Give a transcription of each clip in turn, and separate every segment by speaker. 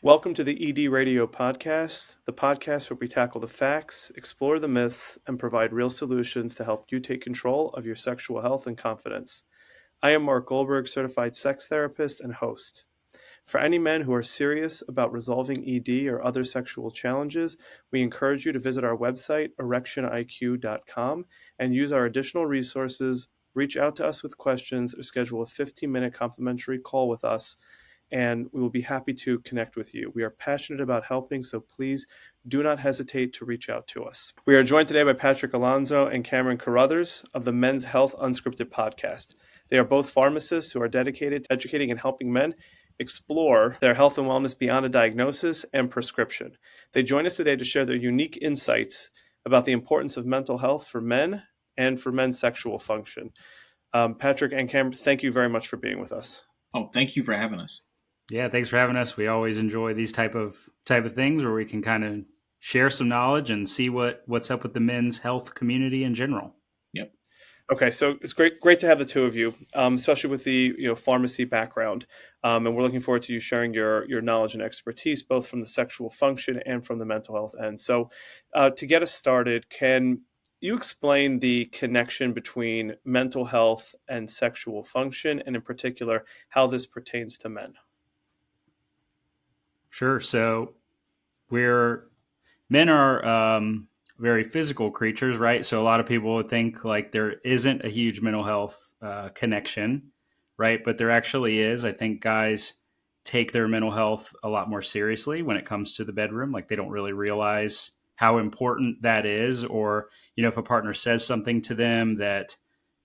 Speaker 1: Welcome to the ED Radio Podcast, the podcast where we tackle the facts, explore the myths, and provide real solutions to help you take control of your sexual health and confidence. I am Mark Goldberg, certified sex therapist and host. For any men who are serious about resolving ED or other sexual challenges, we encourage you to visit our website, erectioniq.com, and use our additional resources. Reach out to us with questions or schedule a 15-minute complimentary call with us, and we will be happy to connect with you. We are passionate about helping, so please do not hesitate to reach out to us. We are joined today by Patrick Alonso and Cameron Carrothers of the Men's Health Unscripted podcast. They are both pharmacists who are dedicated to educating and helping men explore their health and wellness beyond a diagnosis and prescription. They join us today to share their unique insights about the importance of mental health for men and for men's sexual function. Patrick and Cameron, thank you very much for being with us.
Speaker 2: Oh, thank you for having us.
Speaker 3: Yeah, thanks for having us. We always enjoy these type of things where we can kind of share some knowledge and see what's up with the men's health community in general.
Speaker 2: Yep.
Speaker 1: Okay, so it's great to have the two of you, especially with the pharmacy background, and we're looking forward to you sharing your knowledge and expertise both from the sexual function and from the mental health end. So, to get us started, can you explain the connection between mental health and sexual function, and in particular, how this pertains to men?
Speaker 3: Sure. So men are very physical creatures, right? So a lot of people would think like there isn't a huge mental health connection, right? But there actually is. I think guys take their mental health a lot more seriously when it comes to the bedroom. Like they don't really realize how important that is. Or, if a partner says something to them that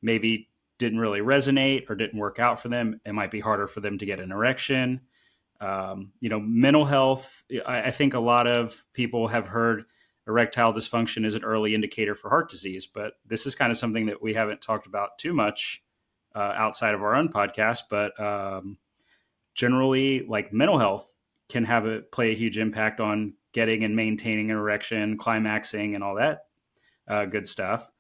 Speaker 3: maybe didn't really resonate or didn't work out for them, it might be harder for them to get an erection. Mental health, I think a lot of people have heard erectile dysfunction is an early indicator for heart disease, but this is kind of something that we haven't talked about too much outside of our own podcast. But generally, like mental health can play a huge impact on getting and maintaining an erection, climaxing, and all that good stuff.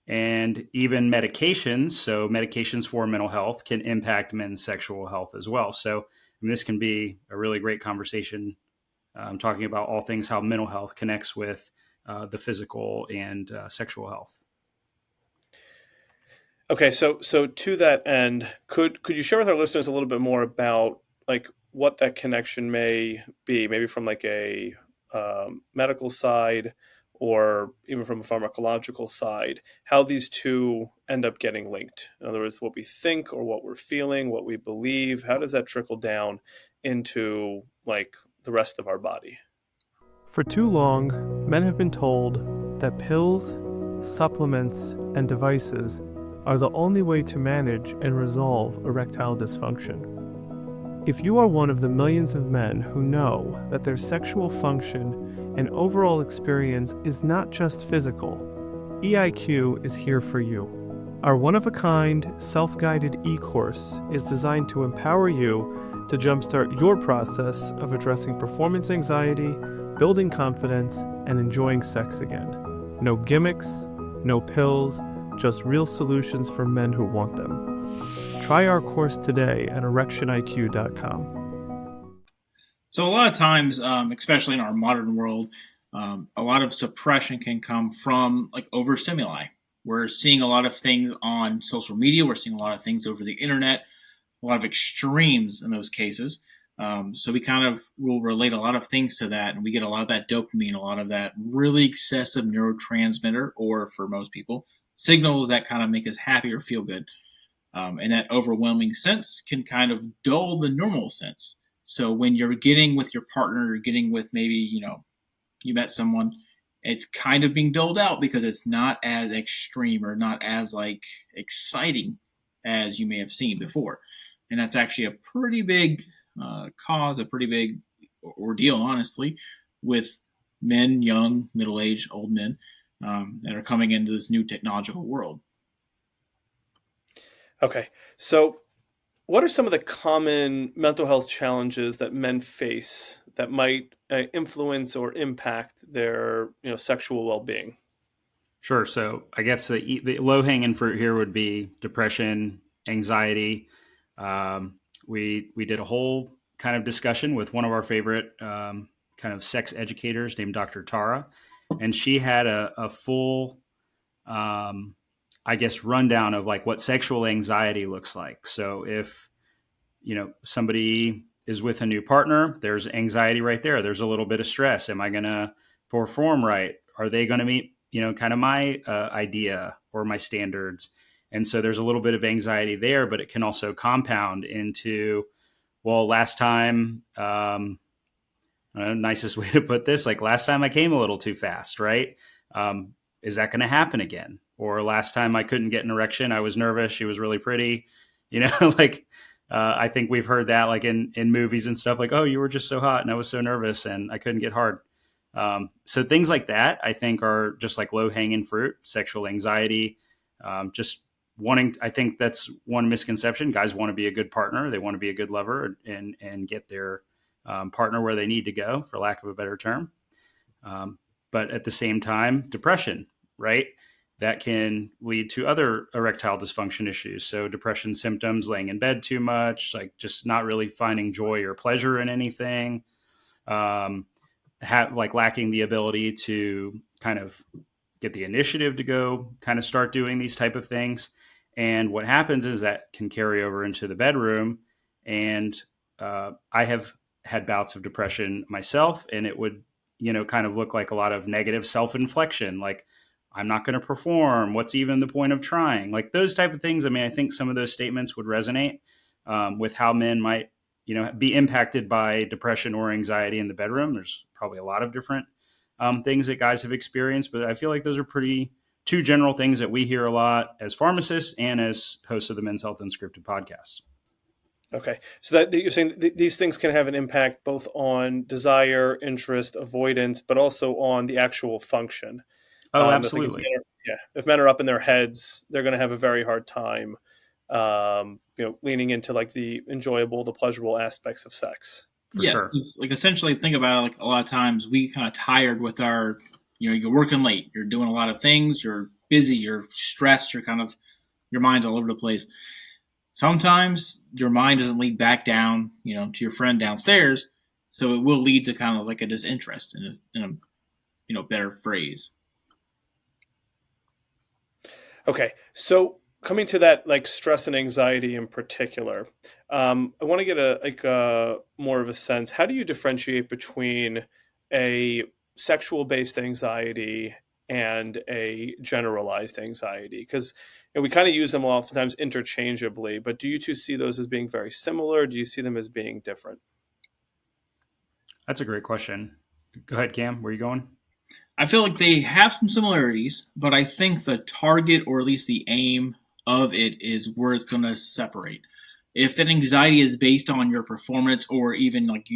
Speaker 3: And even medications, so medications for mental health can impact men's sexual health as well. So this can be a really great conversation talking about all things how mental health connects with the physical and sexual health.
Speaker 1: Okay, so to that end, could you share with our listeners a little bit more about like what that connection may be, maybe from like a medical side or even from a pharmacological side, how these two end up getting linked? In other words, what we think or what we're feeling, what we believe, how does that trickle down into like the rest of our body?
Speaker 4: For too long, men have been told that pills, supplements, and devices are the only way to manage and resolve erectile dysfunction. If you are one of the millions of men who know that their sexual function and overall experience is not just physical, EIQ is here for you. Our one-of-a-kind, self-guided e-course is designed to empower you to jumpstart your process of addressing performance anxiety, building confidence, and enjoying sex again. No gimmicks, no pills, just real solutions for men who want them. Try our course today at erectioniq.com.
Speaker 2: So a lot of times, especially in our modern world, a lot of suppression can come from like overstimuli. We're seeing a lot of things on social media. We're seeing a lot of things over the internet, a lot of extremes in those cases. So we kind of will relate a lot of things to that, and we get a lot of that dopamine, a lot of that really excessive neurotransmitter, or for most people, signals that kind of make us happy or feel good. And that overwhelming sense can kind of dull the normal sense. So when you're getting with your partner, you're getting with maybe, you met someone, it's kind of being doled out because it's not as extreme or not as like exciting as you may have seen before. And that's actually a pretty big cause, a pretty big ordeal, honestly, with men, young, middle-aged, old men that are coming into this new technological world.
Speaker 1: Okay, so what are some of the common mental health challenges that men face that might influence or impact their sexual well-being?
Speaker 3: Sure. So I guess the low-hanging fruit here would be depression, anxiety. We did a whole kind of discussion with one of our favorite kind of sex educators named Dr. Tara, and she had a full, I guess, rundown of like what sexual anxiety looks like. So if somebody is with a new partner, there's anxiety right there. There's a little bit of stress. Am I going to perform right? Are they going to meet kind of my idea or my standards? And so there's a little bit of anxiety there, but it can also compound into, well, last time, nicest way to put this, like last time I came a little too fast, right? Is that going to happen again? Or last time I couldn't get an erection, I was nervous. She was really pretty, like I think we've heard that like in movies and stuff, like, oh, you were just so hot and I was so nervous and I couldn't get hard. So things like that, I think, are just like low hanging fruit. Sexual anxiety, just wanting. I think that's one misconception. Guys want to be a good partner. They want to be a good lover and get their partner where they need to go, for lack of a better term. But at the same time, depression, right? That can lead to other erectile dysfunction issues. So depression symptoms, laying in bed too much, like just not really finding joy or pleasure in anything, like lacking the ability to kind of get the initiative to go kind of start doing these type of things. And what happens is that can carry over into the bedroom. And I have had bouts of depression myself, and it would, kind of look like a lot of negative self-inflection, like I'm not going to perform. What's even the point of trying? Like those type of things. I mean, I think some of those statements would resonate with how men might, be impacted by depression or anxiety in the bedroom. There's probably a lot of different things that guys have experienced, but I feel like those are two general things that we hear a lot as pharmacists and as hosts of the Men's Health Unscripted podcast.
Speaker 1: Okay. So that you're saying these things can have an impact both on desire, interest, avoidance, but also on the actual function.
Speaker 3: Oh, absolutely.
Speaker 1: If men are up in their heads, they're going to have a very hard time, leaning into like the enjoyable, the pleasurable aspects of sex.
Speaker 2: Yes, sure. Like essentially, think about it. Like a lot of times, we kind of tired with our, you're working late, you're doing a lot of things, you're busy, you're stressed, your mind's all over the place. Sometimes your mind doesn't lead back down, to your friend downstairs, so it will lead to kind of like a disinterest in a better phrase.
Speaker 1: Okay, so coming to that, like stress and anxiety in particular, I want to get a more of a sense. How do you differentiate between a sexual-based anxiety and a generalized anxiety? Because we kind of use them oftentimes interchangeably, but do you two see those as being very similar? Do you see them as being different?
Speaker 3: That's a great question. Go ahead, Cam. Where are you going?
Speaker 2: I feel like they have some similarities, but I think the target, or at least the aim of it, is where it's going to separate. If that anxiety is based on your performance, or even like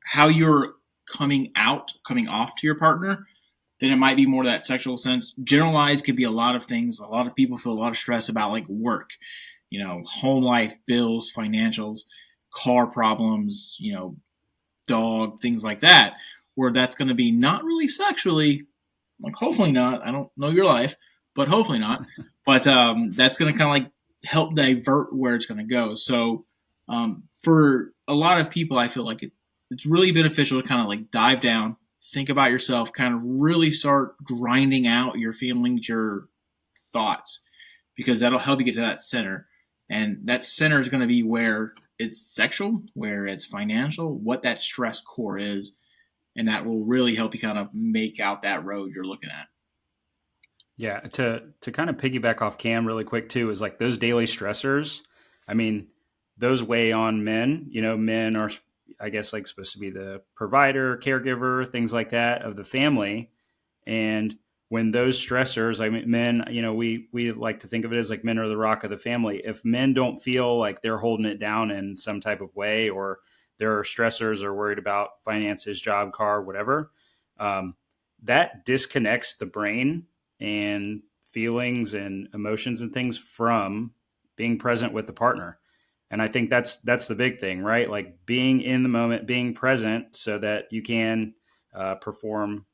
Speaker 2: how you're coming off to your partner, then it might be more that sexual sense. Generalized could be a lot of things. A lot of people feel a lot of stress about like work, home life, bills, financials, car problems, dog, things like that, where that's going to be not really sexually, like hopefully not. I don't know your life, but hopefully not. But that's going to kind of like help divert where it's going to go. So for a lot of people, I feel like it's really beneficial to kind of like dive down, think about yourself, kind of really start grinding out your feelings, your thoughts, because that'll help you get to that center. And that center is going to be where it's sexual, where it's financial, what that stress core is. And that will really help you kind of make out that road you're looking at.
Speaker 3: Yeah. To kind of piggyback off Cam really quick too, is like those daily stressors. I mean, those weigh on men. Men are, I guess, like supposed to be the provider, caregiver, things like that of the family. And when those stressors, I mean, men, we like to think of it as like men are the rock of the family. If men don't feel like they're holding it down in some type of way, or there are stressors or worried about finances, job, car, whatever, that disconnects the brain and feelings and emotions and things from being present with the partner. And I think that's the big thing, right? Like being in the moment, being present so that you can perform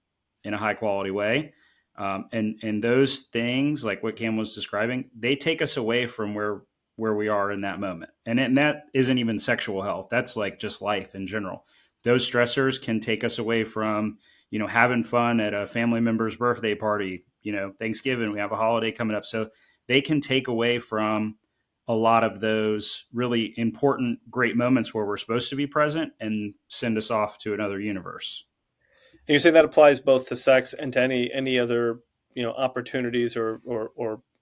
Speaker 3: in a high quality way. And those things, like what Cam was describing, they take us away from where where we are in that moment. And that isn't even sexual health. That's like just life in general. Those stressors can take us away from, having fun at a family member's birthday party, Thanksgiving, we have a holiday coming up. So they can take away from a lot of those really important, great moments where we're supposed to be present and send us off to another universe.
Speaker 1: And you say that applies both to sex and to any other, opportunities or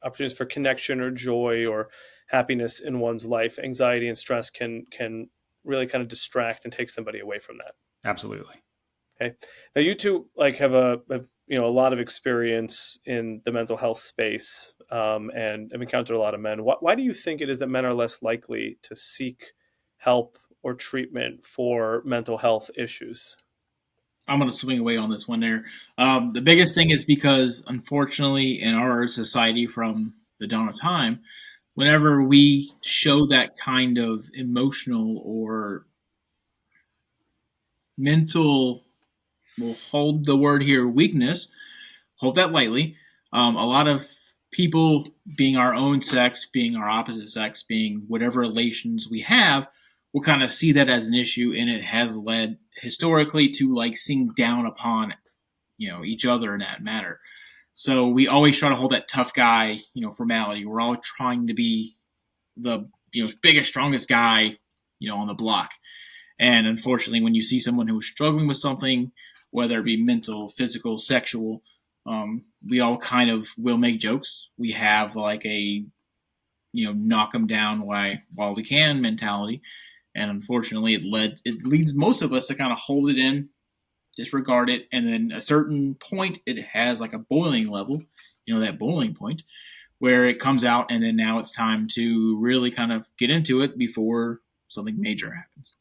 Speaker 1: opportunities for connection or joy or happiness in one's life. Anxiety and stress can really kind of distract and take somebody away from that.
Speaker 3: Absolutely.
Speaker 1: Okay. Now you two have a lot of experience in the mental health space, and have encountered a lot of men. Why do you think it is that men are less likely to seek help or treatment for mental health issues?
Speaker 2: I'm going to swing away on this one there. The biggest thing is because, unfortunately, in our society from the dawn of time, whenever we show that kind of emotional or mental, we'll hold the word here, weakness, hold that lightly. A lot of people, being our own sex, being our opposite sex, being whatever relations we have, will kind of see that as an issue, and it has led historically to like seeing down upon, each other in that matter. So we always try to hold that tough guy, formality. We're all trying to be the, biggest, strongest guy, on the block. And unfortunately, when you see someone who's struggling with something, whether it be mental, physical, sexual, we all kind of will make jokes. We have like a, knock them down while we can mentality. And unfortunately, it leads most of us to kind of hold it in, disregard it. And then a certain point, it has like a boiling level, that boiling point where it comes out. And then now it's time to really kind of get into it before something major happens.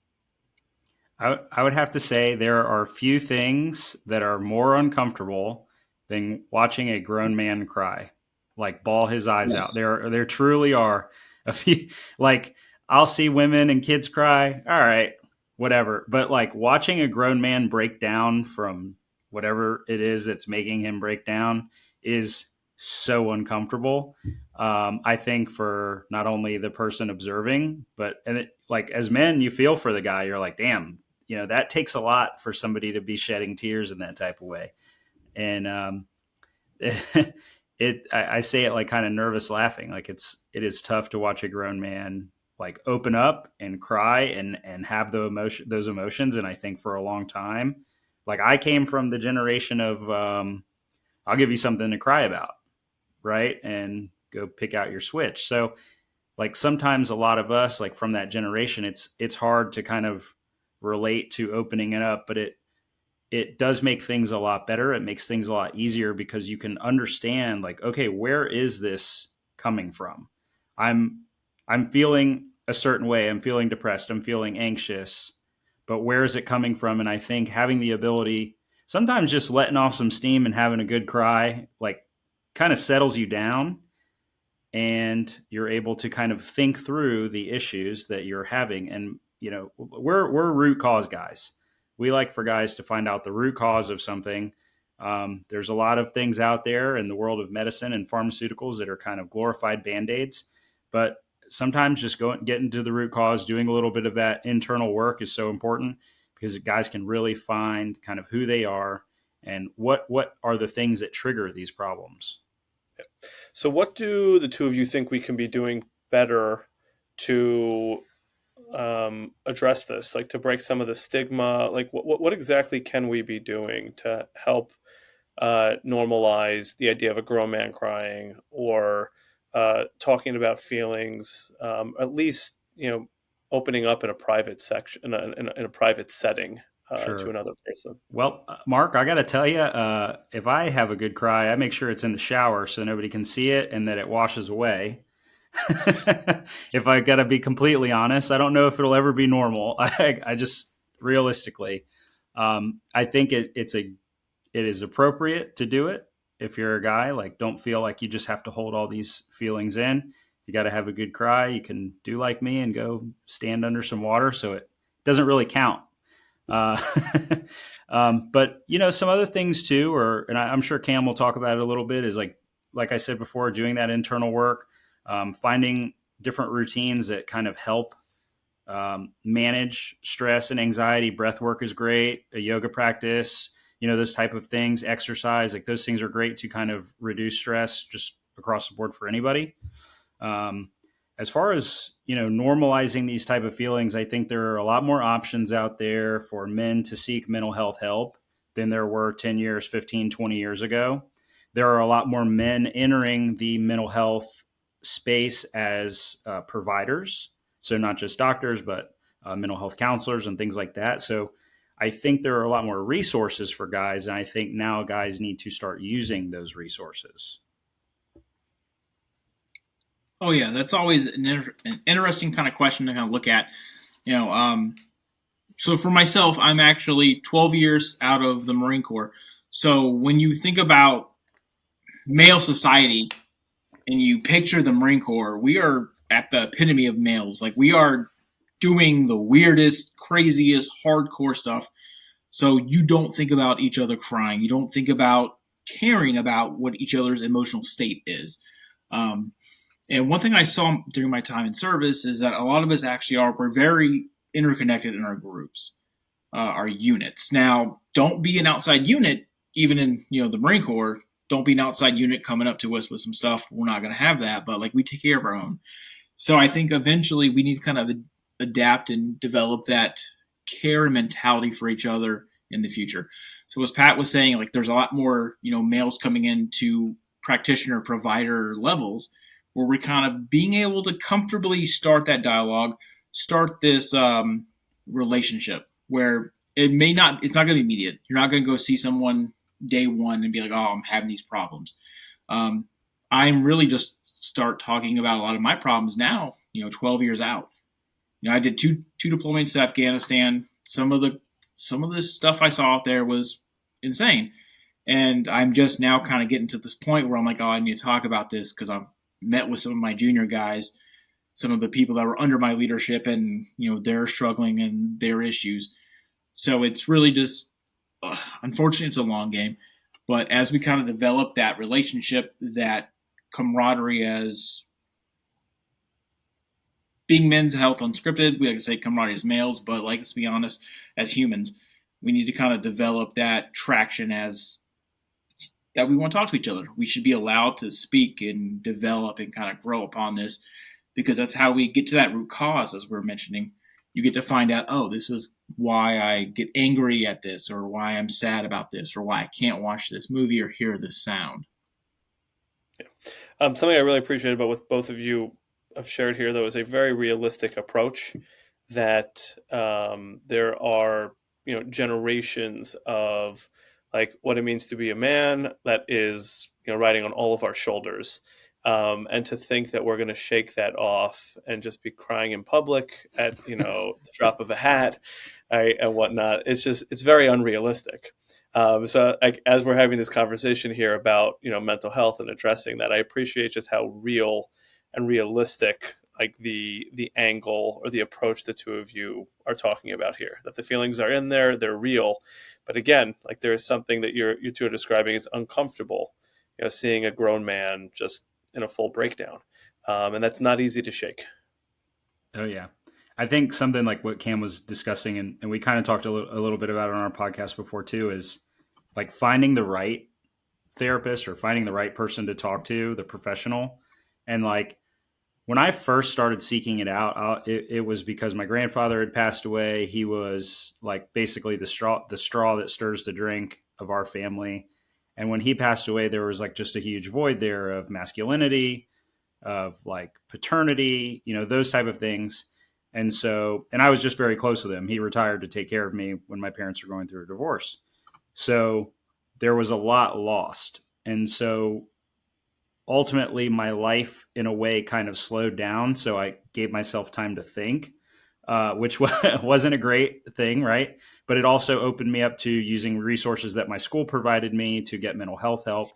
Speaker 3: I would have to say there are few things that are more uncomfortable than watching a grown man cry, like bawl his eyes out. There truly are a few, like I'll see women and kids cry. All right, whatever. But like watching a grown man break down from whatever it is that's making him break down is so uncomfortable. I think for not only the person observing, but like as men, you feel for the guy. You're like, damn, that takes a lot for somebody to be shedding tears in that type of way. And I say it like kind of nervous laughing. Like it is tough to watch a grown man like open up and cry and have those emotions. And I think for a long time, like I came from the generation of I'll give you something to cry about, right? And go pick out your switch. So like sometimes a lot of us like from that generation, it's hard to kind of relate to opening it up, but it does make things a lot better. It makes things a lot easier because you can understand like, okay, where is this coming from? I'm feeling a certain way. I'm feeling depressed. I'm feeling anxious, but where is it coming from? And I think having the ability, sometimes just letting off some steam and having a good cry, like kind of settles you down and you're able to kind of think through the issues that you're having. And, we're root cause guys. We like for guys to find out the root cause of something. There's a lot of things out there in the world of medicine and pharmaceuticals that are kind of glorified Band-Aids, but sometimes just getting to the root cause, doing a little bit of that internal work is so important because guys can really find kind of who they are and what are the things that trigger these problems.
Speaker 1: So what do the two of you think we can be doing better to address this, like to break some of the stigma? Like what exactly can we be doing to help normalize the idea of a grown man crying or talking about feelings, at least, opening up in a private section, in a private setting
Speaker 3: Sure.
Speaker 1: to another person?
Speaker 3: Well, Mark, I got to tell you, if I have a good cry, I make sure it's in the shower so nobody can see it and that it washes away. If I got to be completely honest, I don't know if it'll ever be normal. I just realistically, I think it is appropriate to do it. If you're a guy, like don't feel like you just have to hold all these feelings in. You got to have a good cry. You can do like me and go stand under some water. So it doesn't really count. But some other things too, and I'm sure Cam will talk about it a little bit, is like I said before, doing that internal work, finding different routines that kind of help manage stress and anxiety. Breath work is great. A yoga practice, those type of things, exercise, like those things are great to kind of reduce stress just across the board for anybody. As far as, normalizing these type of feelings, I think there are a lot more options out there for men to seek mental health help than there were 10 years, 15, 20 years ago. There are a lot more men entering the mental health space as providers. So not just doctors, but mental health counselors and things like that. So I think there are a lot more resources for guys. And I think now guys need to start using those resources.
Speaker 2: Oh yeah, that's always an interesting kind of question to kind of look at. So for myself, I'm actually 12 years out of the Marine Corps. So when you think about male society and you picture the Marine Corps, we are at the epitome of males. Like we are doing the weirdest, craziest, hardcore stuff. So you don't think about each other crying. You don't think about caring about what each other's emotional state is. And one thing I saw during my time in service is that a lot of us actually we're very interconnected in our groups, our units. Now, don't be an outside unit, even in the Marine Corps. Don't be an outside unit coming up to us with some stuff. We're not going to have that, but like we take care of our own. So I think eventually we need to kind of adapt and develop that care and mentality for each other in the future. So as Pat was saying, like there's a lot more males coming into practitioner provider levels, where we're kind of being able to comfortably start that dialogue, start this relationship where it's not going to be immediate. You're not going to go see someone day one and be like, oh, I'm having these problems. I'm really just start talking about a lot of my problems now, 12 years out. I did two deployments to Afghanistan. Some of the stuff I saw out there was insane. And I'm just now kind of getting to this point where I'm like, oh, I need to talk about this because I've met with some of my junior guys, some of the people that were under my leadership, and they're struggling and their issues. So it's really just unfortunately it's a long game, but as we kind of develop that relationship, that camaraderie, as being Men's Health Unscripted, we like to say camaraderie as males, but like, let's be honest, as humans, we need to kind of develop that traction as that we want to talk to each other. We should be allowed to speak and develop and kind of grow upon this, because that's how we get to that root cause, as we're mentioning. You get to find out, oh, this is why I get angry at this, or why I'm sad about this, or why I can't watch this movie or hear this sound.
Speaker 1: Yeah. Something I really appreciate about what both of you have shared here, though, is a very realistic approach that there are, generations of like what it means to be a man that is, riding on all of our shoulders. And to think that we're going to shake that off and just be crying in public at, the drop of a hat, right, and whatnot, it's very unrealistic. So as we're having this conversation here about, mental health and addressing that, I appreciate just how real and realistic, like the angle or the approach the two of you are talking about here, that the feelings are in there, they're real. But again, like there is something that you two are describing as uncomfortable, seeing a grown man just in a full breakdown. And that's not easy to shake.
Speaker 3: Oh, yeah. I think something like what Cam was discussing, and we kind of talked a little bit about it on our podcast before too, is like finding the right therapist or finding the right person to talk to, the professional. And like when I first started seeking it out, it was because my grandfather had passed away. He was like basically the straw that stirs the drink of our family. And when he passed away, there was like just a huge void there of masculinity, of like paternity, those type of things. And I was just very close with him. He retired to take care of me when my parents were going through a divorce. So there was a lot lost. And so ultimately my life in a way kind of slowed down. So I gave myself time to think, which wasn't a great thing, right? But it also opened me up to using resources that my school provided me to get mental health help.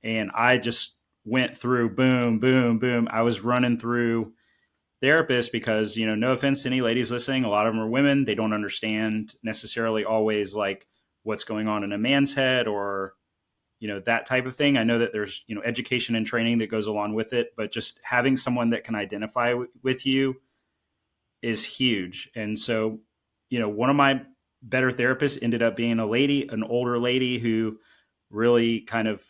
Speaker 3: And I just went through boom, boom, boom. I was running through therapists because, no offense to any ladies listening, a lot of them are women. They don't understand necessarily always like what's going on in a man's head or that type of thing. I know that there's, education and training that goes along with it, but just having someone that can identify with you is huge. And so, one of my better therapists ended up being a lady, an older lady who really kind of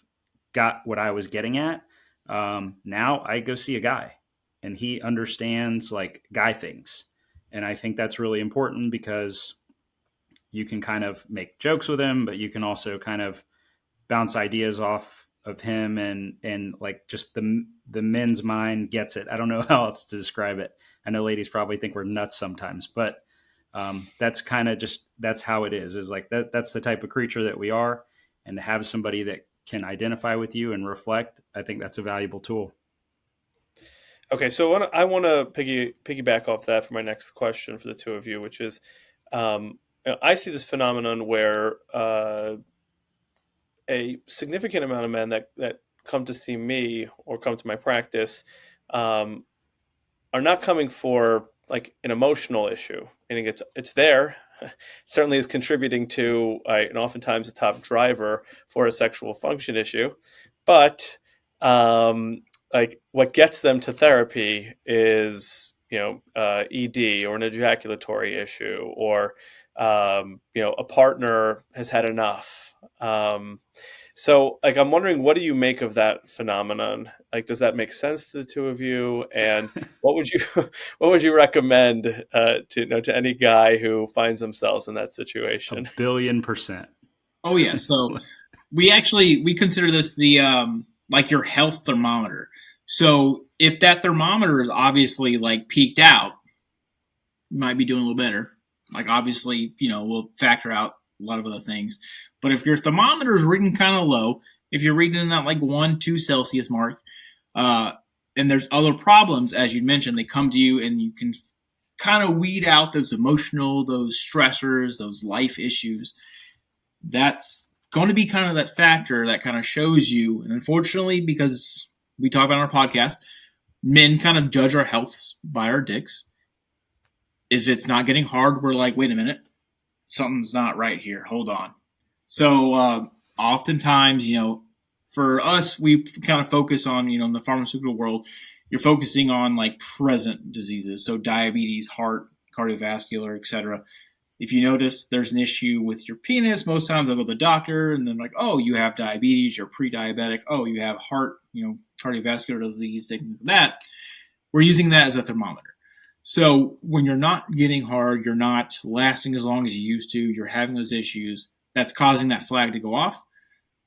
Speaker 3: got what I was getting at. Now I go see a guy and he understands like guy things. And I think that's really important because you can kind of make jokes with him, but you can also kind of bounce ideas off of him, and like just the men's mind gets it. I don't know how else to describe it. I know ladies probably think we're nuts sometimes, but that's kind of just, that's how it is like that's the type of creature that we are. And to have somebody that can identify with you and reflect, I think that's a valuable tool.
Speaker 1: Okay, so I want to piggyback off that for my next question for the two of you, which is, I see this phenomenon where a significant amount of men that come to see me or come to my practice are not coming for like an emotional issue. I think it's there. It certainly is contributing to, and oftentimes a top driver for a sexual function issue, but like what gets them to therapy is ED or an ejaculatory issue, or a partner has had enough. So like I'm wondering, what do you make of that phenomenon? Like, does that make sense to the two of you? And what would you recommend to any guy who finds themselves in that situation?
Speaker 3: 1,000,000,000%.
Speaker 2: Oh yeah. So we consider this the like your health thermometer. So if that thermometer is obviously like peaked out, you might be doing a little better. Like obviously, we'll factor out a lot of other things. But if your thermometer is reading kind of low, if you're reading in that like 1-2 Celsius mark, and there's other problems, as you mentioned, they come to you and you can kind of weed out those emotional, those stressors, those life issues. That's going to be kind of that factor that kind of shows you. And unfortunately, because we talk about on our podcast, men kind of judge our healths by our dicks. If it's not getting hard, we're like, wait a minute, something's not right here. Hold on. So oftentimes, for us, we kind of focus on, in the pharmaceutical world, you're focusing on like present diseases. So diabetes, heart, cardiovascular, etc. If you notice there's an issue with your penis, most times they'll go to the doctor and then like, oh, you have diabetes, you're pre-diabetic. Oh, you have heart, cardiovascular disease, things like that. We're using that as a thermometer. So when you're not getting hard, you're not lasting as long as you used to, you're having those issues, that's causing that flag to go off.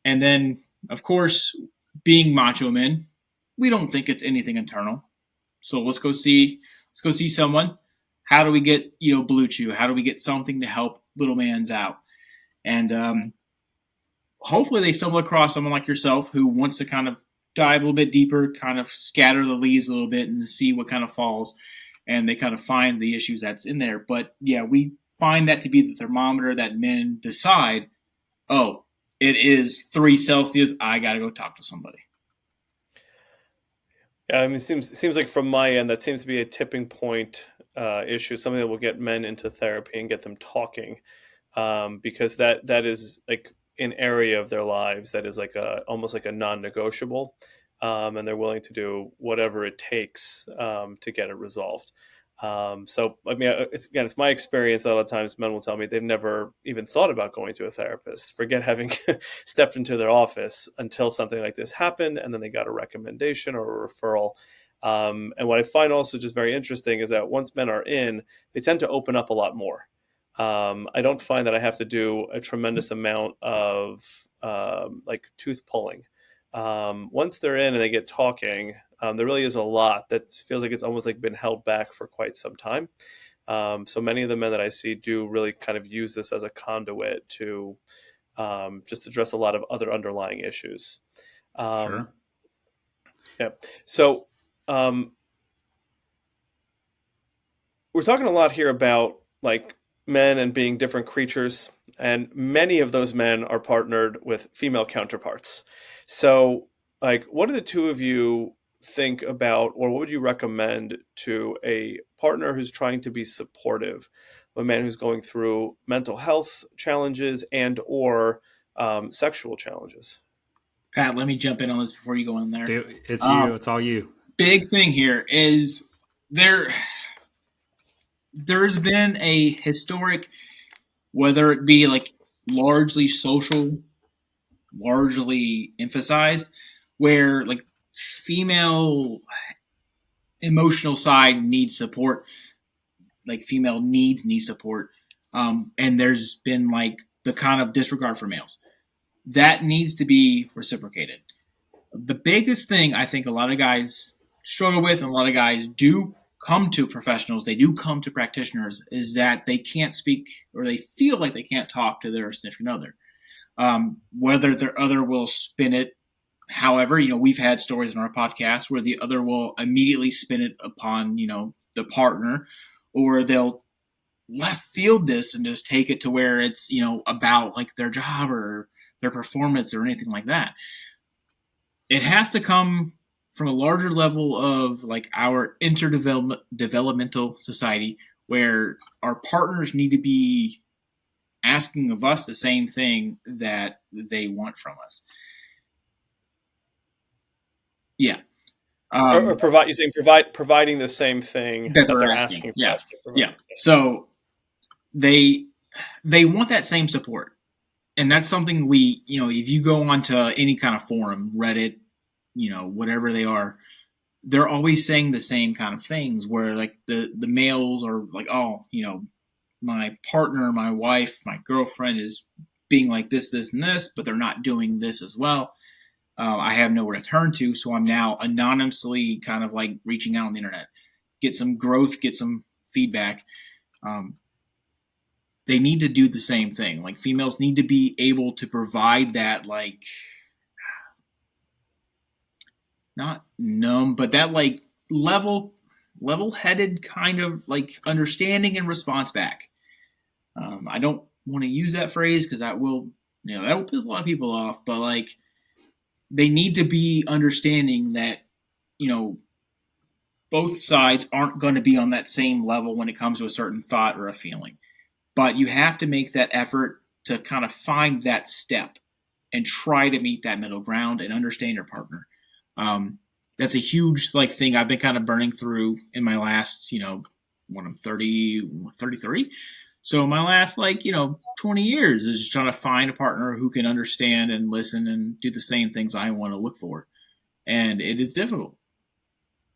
Speaker 2: And then, of course, being macho men, we don't think it's anything internal. So let's go see someone. How do we get, Blue Chew? How do we get something to help little man's out? And hopefully they stumble across someone like yourself who wants to kind of dive a little bit deeper, kind of scatter the leaves a little bit and see what kind of falls. And they kind of find the issues that's in there. But yeah, we find that to be the thermometer that men decide, oh, it is 3 Celsius. I got to go talk to somebody.
Speaker 1: Yeah, I mean, it seems like from my end, that seems to be a tipping point issue, something that will get men into therapy and get them talking, because that is like an area of their lives that is like almost like a non-negotiable. And they're willing to do whatever it takes to get it resolved. So, I mean, it's my experience that a lot of times men will tell me they've never even thought about going to a therapist, forget having stepped into their office until something like this happened, and then they got a recommendation or a referral. And what I find also just very interesting is that once men are in, they tend to open up a lot more. I don't find that I have to do a tremendous amount of like tooth pulling. Once they're in and they get talking, there really is a lot that feels like it's almost like been held back for quite some time. So many of the men that I see do really kind of use this as a conduit to just address a lot of other underlying issues.
Speaker 3: Sure.
Speaker 1: Yeah. So we're talking a lot here about like men and being different creatures, and many of those men are partnered with female counterparts. So, like, what do the two of you think about, or what would you recommend to a partner who's trying to be supportive of a man who's going through mental health challenges and or sexual challenges?
Speaker 2: Pat, let me jump in on this before you go in there.
Speaker 3: Dude, it's you. It's all you.
Speaker 2: Big thing here is there's been a historic, whether it be like largely social, largely emphasized, where like female emotional side needs support, like female needs need support, and there's been like the kind of disregard for males that needs to be reciprocated. The biggest thing I think a lot of guys struggle with, and a lot of guys do come to professionals, they do come to practitioners, is that they can't speak, or they feel like they can't talk to their significant other. Whether their other will spin it, however, we've had stories in our podcast where the other will immediately spin it upon, the partner, or they'll left field this and just take it to where it's, about like their job or their performance or anything like that. It has to come from a larger level of like our interdevelopmental society, where our partners need to be asking of us the same thing that they want from us. Yeah.
Speaker 1: Or providing the same thing that they're asking for us to provide.
Speaker 2: Yeah. So they want that same support. And that's something we, if you go onto any kind of forum, Reddit, whatever they are, they're always saying the same kind of things, where like the males are like, oh, my partner, my wife, my girlfriend is being like this, and this, but they're not doing this as well. I have nowhere to turn to, so I'm now anonymously kind of like reaching out on the internet, get some growth, get some feedback. They need to do the same thing. Like females need to be able to provide that, like, not numb, but that like level-headed kind of like understanding and response back. I don't want to use that phrase because that will piss a lot of people off, but like they need to be understanding that, both sides aren't going to be on that same level when it comes to a certain thought or a feeling. But you have to make that effort to kind of find that step and try to meet that middle ground and understand your partner. That's a huge like thing I've been kind of burning through in my last, when I'm 33. So my last 20 years is just trying to find a partner who can understand and listen and do the same things I want to look for. And it is difficult.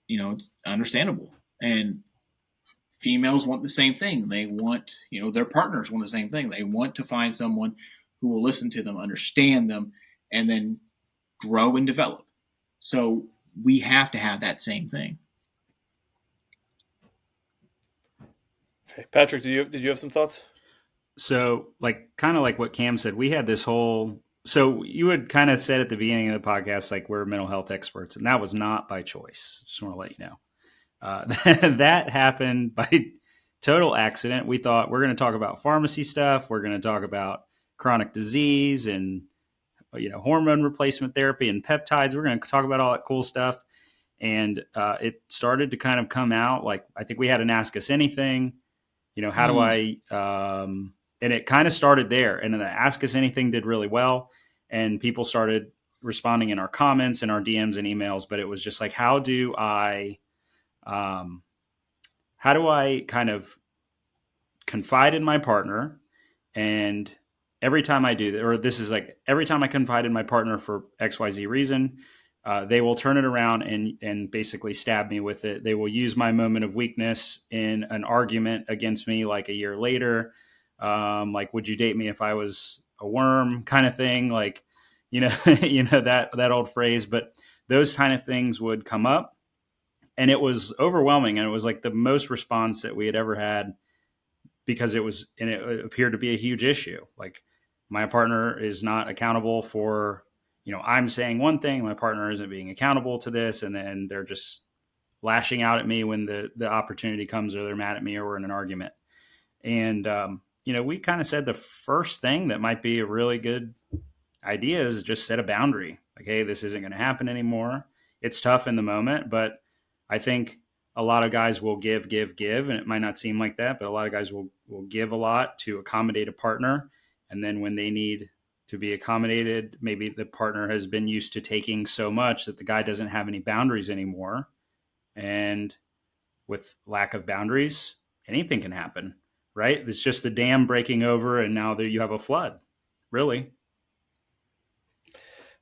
Speaker 2: It's understandable. And females want the same thing. They want, their partners want the same thing. They want to find someone who will listen to them, understand them, and then grow and develop. So we have to have that same thing.
Speaker 1: Okay. Patrick, did you have some thoughts?
Speaker 3: So kind of like what Cam said, we had this whole, so you had kind of said at the beginning of the podcast, like we're mental health experts, and that was not by choice. Just want to let you know. That happened by total accident. We thought we're going to talk about pharmacy stuff. We're going to talk about chronic disease and hormone replacement therapy and peptides. We're going to talk about all that cool stuff. And it started to kind of come out. Like I think we had an Ask Us Anything. How do I? And it kind of started there. And the Ask Us Anything did really well. And people started responding in our comments and our DMs and emails. But it was just like, how do I kind of confide in my partner? And every time I do that, or this is like every time I confide in my partner for XYZ reason, they will turn it around and basically stab me with it. They will use my moment of weakness in an argument against me like a year later. Like, would you date me if I was a worm kind of thing? Like, that old phrase, but those kind of things would come up. And it was overwhelming, and it was like the most response that we had ever had because it appeared to be a huge issue. Like my partner is not accountable for, I'm saying one thing, my partner isn't being accountable to this, and then they're just lashing out at me when the opportunity comes, or they're mad at me, or we're in an argument. And, we kind of said the first thing that might be a really good idea is just set a boundary. Like, hey, this isn't going to happen anymore. It's tough in the moment, but I think a lot of guys will give, and it might not seem like that, but a lot of guys will give a lot to accommodate a partner. And then when they need to be accommodated. Maybe the partner has been used to taking so much that the guy doesn't have any boundaries anymore. And with lack of boundaries, anything can happen, right? It's just the dam breaking over, and now there you have a flood, really.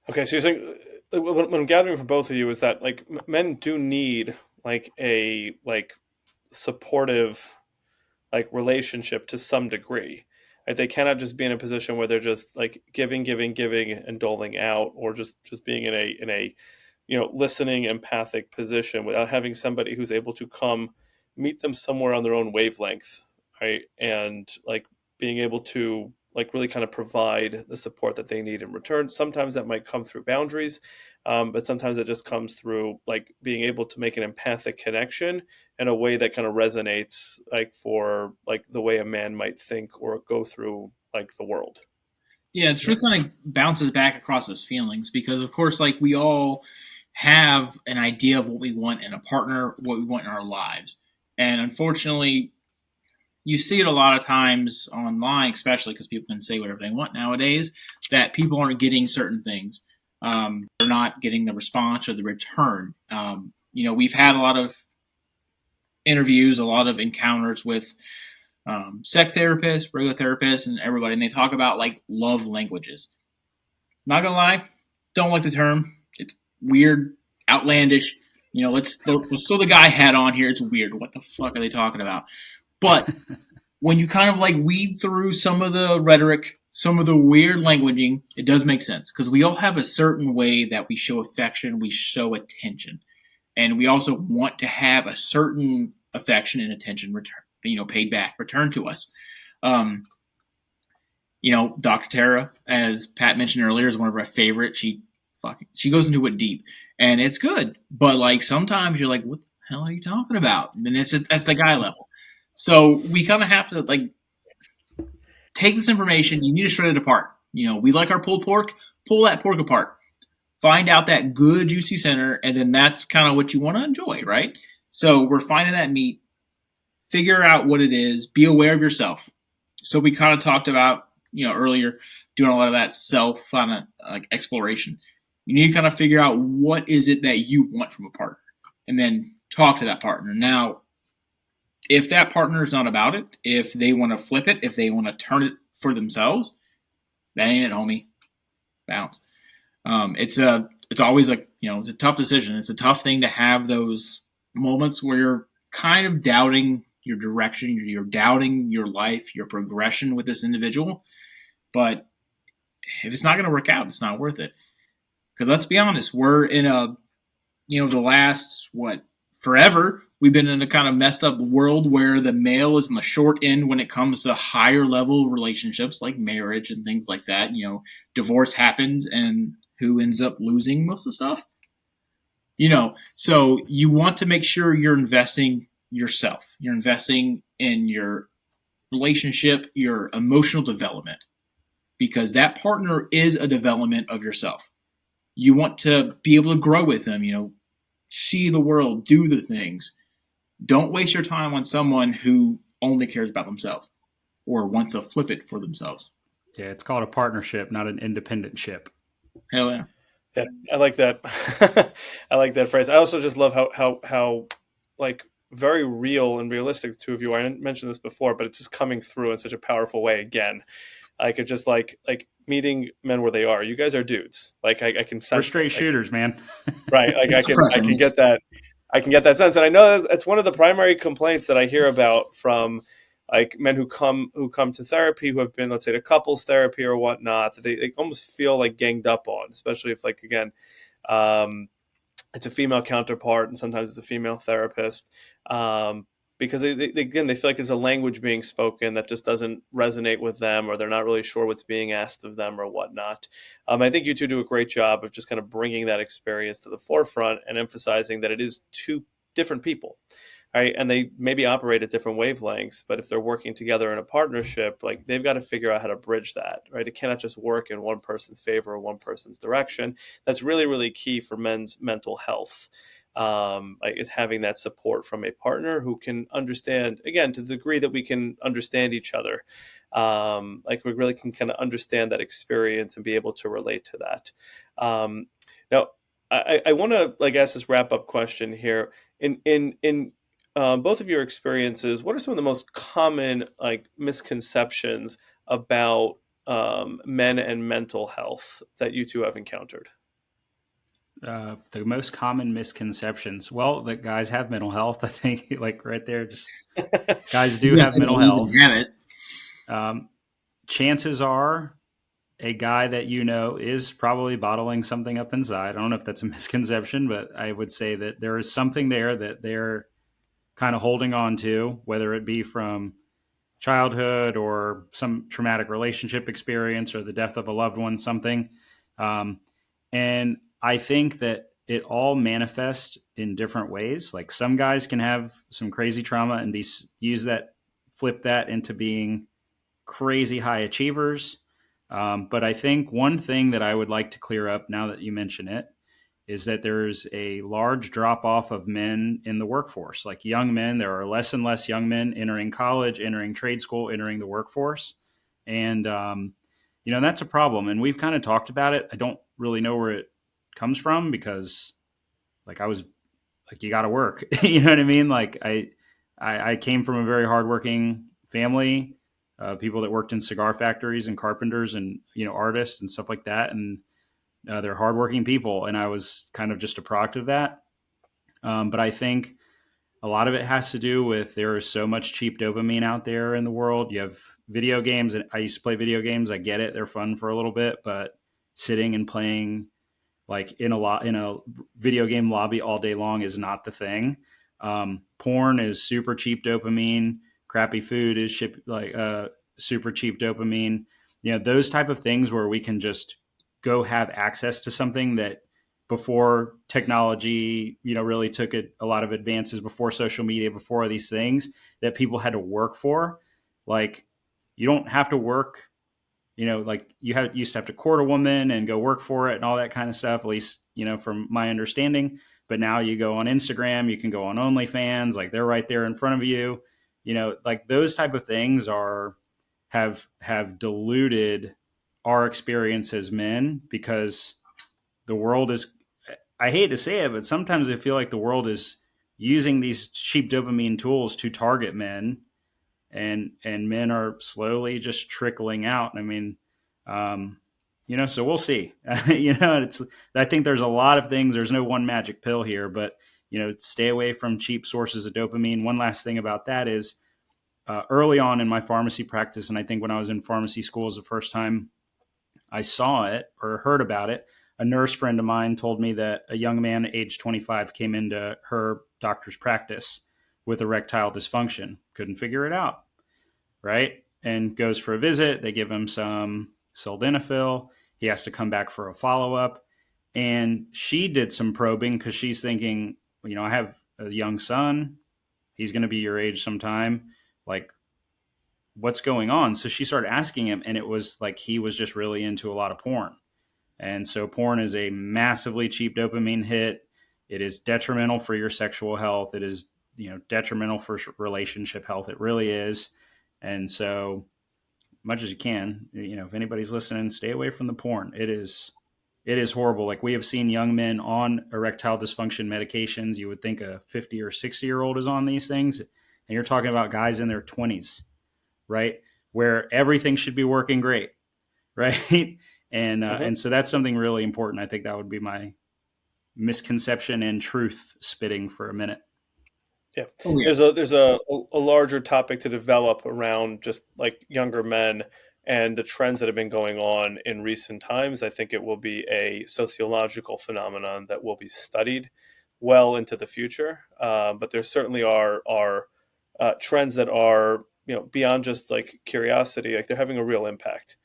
Speaker 1: Okay, so you're saying what I'm gathering from both of you is that like men do need like a like supportive like relationship to some degree. Right? They cannot just be in a position where they're just like giving, and doling out, or just being in a listening, empathic position without having somebody who's able to come meet them somewhere on their own wavelength, right? And like being able to like really kind of provide the support that they need in return. Sometimes that might come through boundaries, but sometimes it just comes through like being able to make an empathic connection in a way that kind of resonates like for like the way a man might think or go through like the world.
Speaker 2: Yeah, the truth kind of bounces back across his feelings because, of course, like we all have an idea of what we want in a partner, what we want in our lives. And unfortunately, you see it a lot of times online, especially because people can say whatever they want nowadays, that people aren't getting certain things. They're not getting the response or the return. We've had a lot of interviews, a lot of encounters with sex therapists, regular therapists, and everybody, and they talk about like love languages. Not gonna lie, don't like the term. It's weird, outlandish. Let's throw the guy hat on here. It's weird. What the fuck are they talking about? But when you kind of like weed through some of the rhetoric, some of the weird languaging, it does make sense because we all have a certain way that we show affection, we show attention, and we also want to have a certain affection and attention return, paid back, returned to us. Dr. Tara, as Pat mentioned earlier, is one of our favorites. She goes into it deep, and it's good. But like sometimes you're like, what the hell are you talking about? And that's the guy level. So we kind of have to like take this information. You need to shred it apart. We like our pulled pork. Pull that pork apart. Find out that good juicy center, and then that's kind of what you want to enjoy, right? So we're finding that meat. Figure out what it is. Be aware of yourself. So we kind of talked about, earlier, doing a lot of that self kind of like exploration. You need to kind of figure out what is it that you want from a partner, and then talk to that partner. Now, if that partner is not about it, if they want to flip it, if they want to turn it for themselves, that ain't it, homie. Bounce. It's always like, it's a tough decision. It's a tough thing to have those moments where you're kind of doubting your direction, you're doubting your life, your progression with this individual. But if it's not going to work out, it's not worth it. Because let's be honest, we're in the last, forever, we've been in a kind of messed up world where the male is in the short end when it comes to higher level relationships like marriage and things like that. Divorce happens, and who ends up losing most of the stuff? So you want to make sure you're investing yourself. You're investing in your relationship, your emotional development, because that partner is a development of yourself. You want to be able to grow with them, see the world, do the things. Don't waste your time on someone who only cares about themselves or wants to flip it for themselves.
Speaker 3: Yeah, it's called a partnership, not an independent ship.
Speaker 2: Hell yeah.
Speaker 1: Yeah, I like that. I like that phrase. I also just love how like very real and realistic the two of you are. I didn't mention this before, but it's just coming through in such a powerful way again. I could just like meeting men where they are. You guys are dudes. Like I can sense.
Speaker 3: We're straight shooters, man.
Speaker 1: Right. Like I can get that. I can get that sense, and I know it's one of the primary complaints that I hear about from like men who come to therapy, who have been, let's say, to couples therapy or whatnot, that they almost feel like ganged up on, especially if like again, it's a female counterpart and sometimes it's a female therapist. Because they feel like it's a language being spoken that just doesn't resonate with them, or they're not really sure what's being asked of them or whatnot. I think you two do a great job of just kind of bringing that experience to the forefront and emphasizing that it is two different people, right? And they maybe operate at different wavelengths, but if they're working together in a partnership, like they've got to figure out how to bridge that, right? It cannot just work in one person's favor or one person's direction. That's really, really key for men's mental health. like is having that support from a partner who can understand, again, to the degree that we can understand each other. Like we really can kind of understand that experience and be able to relate to that. Now, I want to like ask this wrap up question here. In both of your experiences, what are some of the most common like misconceptions about men and mental health that you two have encountered?
Speaker 3: The most common misconceptions. Well, that guys have mental health. I think, like right there, just guys do have mental health.
Speaker 2: Have it.
Speaker 3: Chances are, a guy that you know is probably bottling something up inside. I don't know if that's a misconception, but I would say that there is something there that they're kind of holding on to, whether it be from childhood or some traumatic relationship experience or the death of a loved one, something. And I think that it all manifests in different ways. Like some guys can have some crazy trauma and flip that into being crazy high achievers. But I think one thing that I would like to clear up now that you mention it is that there's a large drop off of men in the workforce. Like young men, there are less and less young men entering college, entering trade school, entering the workforce. And, that's a problem. And we've kind of talked about it. I don't really know where it comes from because like I was like, you got to work, you know what I mean? Like I came from a very hardworking family, people that worked in cigar factories and carpenters and, artists and stuff like that. And they're hardworking people. And I was kind of just a product of that. But I think a lot of it has to do with there is so much cheap dopamine out there in the world. You have video games, and I used to play video games. I get it. They're fun for a little bit, but sitting and playing like in a video game lobby all day long is not the thing. Porn is super cheap dopamine. Crappy food is super cheap dopamine. Those type of things where we can just go have access to something that before technology, really took a lot of advances, before social media, before these things that people had to work for. Like you don't have to work, like used to have to court a woman and go work for it and all that kind of stuff, at least, from my understanding. But now you go on Instagram, you can go on OnlyFans, like they're right there in front of you, like those type of things have diluted our experience as men because the world is, I hate to say it, but sometimes I feel like the world is using these cheap dopamine tools to target men, and men are slowly just trickling out. I mean, so we'll see. I think there's a lot of things. There's no one magic pill here, but stay away from cheap sources of dopamine. One last thing about that is early on in my pharmacy practice, and I think when I was in pharmacy school was the first time I saw it or heard about it. A nurse friend of mine told me that a young man age 25 came into her doctor's practice with erectile dysfunction, couldn't figure it out, right? And goes for a visit. They give him some sildenafil. He has to come back for a follow-up. And she did some probing because she's thinking, I have a young son. He's going to be your age sometime. Like, what's going on? So she started asking him, and it was like he was just really into a lot of porn. And so porn is a massively cheap dopamine hit. It is detrimental for your sexual health. It is, detrimental for relationship health. It really is. And so much as you can, if anybody's listening, stay away from the porn. It is horrible. Like we have seen young men on erectile dysfunction medications. You would think a 50 or 60-year-old is on these things. And you're talking about guys in their 20s, right? Where everything should be working great, right? And so that's something really important. I think that would be my misconception and truth spitting for a minute.
Speaker 1: Yeah. There's a larger topic to develop around just like younger men and the trends that have been going on in recent times. I think it will be a sociological phenomenon that will be studied well into the future. But there certainly are trends that are, beyond just like curiosity, like they're having a real impact.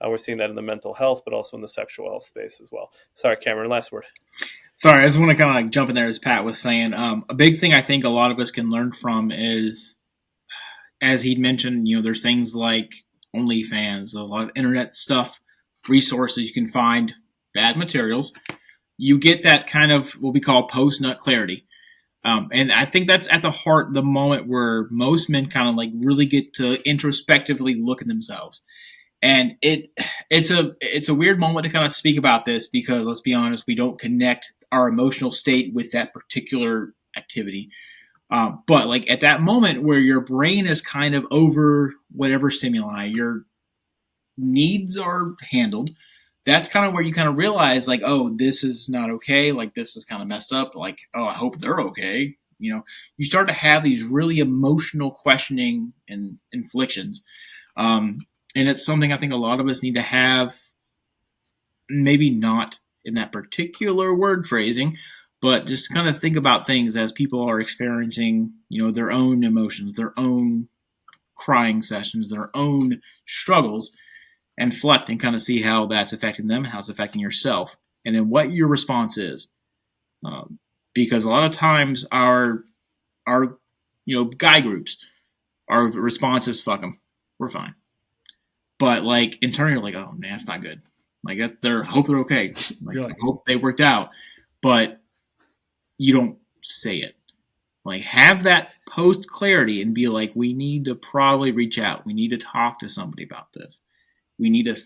Speaker 1: We're seeing that in the mental health, but also in the sexual health space as well. Sorry, Cameron, last word.
Speaker 2: Sorry, I just want to kind of like jump in there as Pat was saying. A big thing I think a lot of us can learn from is, as he'd mentioned, there's things like OnlyFans, a lot of internet stuff, resources you can find, bad materials. you get that kind of what we call post-nut clarity. And I think that's at the heart, the moment where most men kind of like really get to introspectively look at themselves. And it's a weird moment to kind of speak about this because, let's be honest, we don't connect our emotional state with that particular activity. But like at that moment where your brain is kind of over whatever stimuli, your needs are handled, that's kind of where you kind of realize like, oh, this is not okay. Like this is kind of messed up. Like, oh, I hope they're okay. You start to have these really emotional questioning and inflictions. And it's something I think a lot of us need to have, maybe not in that particular word phrasing, but just kind of think about things as people are experiencing, their own emotions, their own crying sessions, their own struggles, and reflect and kind of see how that's affecting them, how it's affecting yourself, and then what your response is. Because a lot of times our guy groups, our response is fuck them, we're fine. But like internally, you're like, oh man, that's not good. Like hope they're okay. Like I hope they worked out, but you don't say it. Like have that post clarity and be like, we need to probably reach out. We need to talk to somebody about this. We need to,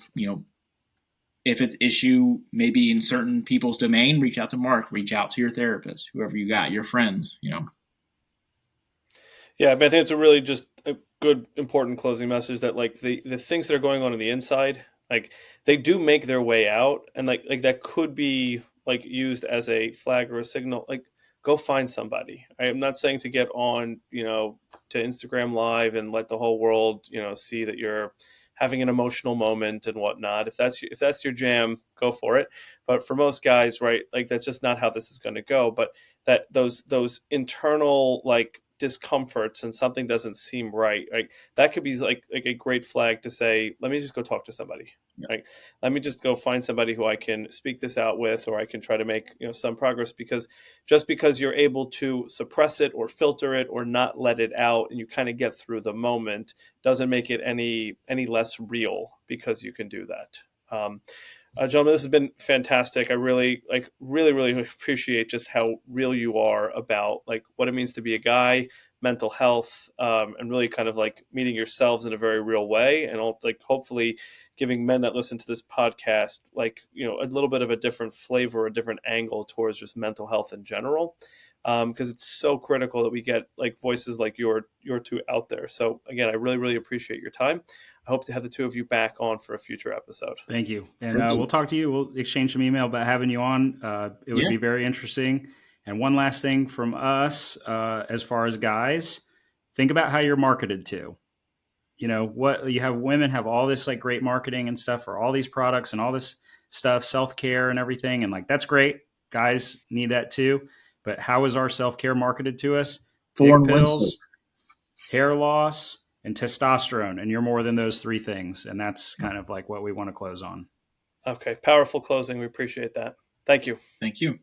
Speaker 2: if it's issue maybe in certain people's domain, reach out to Mark, reach out to your therapist, whoever you got, your friends,
Speaker 1: Yeah, but I think it's a really just a good, important closing message that like the things that are going on the inside, like they do make their way out, and like that could be like used as a flag or a signal. Like go find somebody. I'm not saying to get on, to Instagram Live and let the whole world, see that you're having an emotional moment and whatnot. If that's your jam, go for it. But for most guys, right, like that's just not how this is going to go. But that those internal like discomforts and something doesn't seem right, like that could be like a great flag to say, let me just go talk to somebody. Yeah. Like let me just go find somebody who I can speak this out with, or I can try to make some progress, because just because you're able to suppress it or filter it or not let it out and you kind of get through the moment doesn't make it any less real, because you can do that. Gentlemen, this has been fantastic. I really appreciate just how real you are about like what it means to be a guy, mental health, and really kind of like meeting yourselves in a very real way, and like hopefully giving men that listen to this podcast like a little bit of a different flavor, a different angle towards just mental health in general, because it's so critical that we get like voices like your two out there. So again, I really appreciate your time. I hope to have the two of you back on for a future episode.
Speaker 3: Thank you. And we'll talk to you. We'll exchange some email about having you on. It would be very interesting. And one last thing from us, as far as guys, think about how you're marketed to. What you have, women have all this like great marketing and stuff for all these products and all this stuff, self-care and everything. And like, that's great. Guys need that too. But how is our self-care marketed to us? Dick pills, hair loss, and testosterone, and you're more than those three things. And that's kind of like what we want to close on.
Speaker 1: Okay. Powerful closing. We appreciate that. Thank you.
Speaker 2: Thank you.